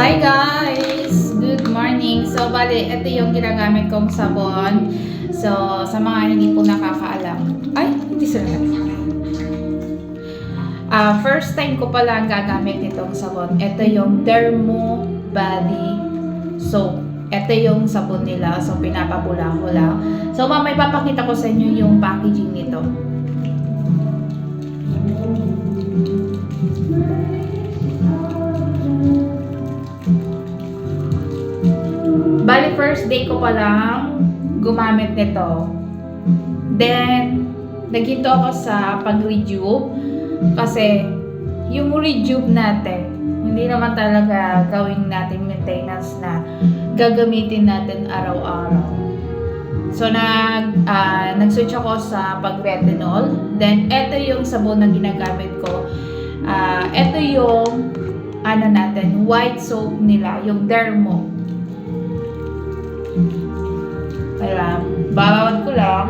Hi guys! Good morning! So, bali, ito yung ginagamit kong sabon. So, sa mga hindi po nakakaalam. Ay, hindi sila. First time ko pala gagamit itong sabon. Ito yung Dermo Body Soap. Ito yung sabon nila. So, pinapapula ko lang. So, mamay papakita ko sa inyo yung packaging nito. Bali, first day ko pa lang gumamit nito. Then, naghinto ako sa pag-rejuve kasi yung rejuve natin, hindi naman talaga gawing natin maintenance na gagamitin natin araw-araw. So, nag-switch ako sa pag-retinol. Then, eto yung sabon na ginagamit ko. Eto yung white soap nila, yung Dermo. Ayan, bawat ko lang.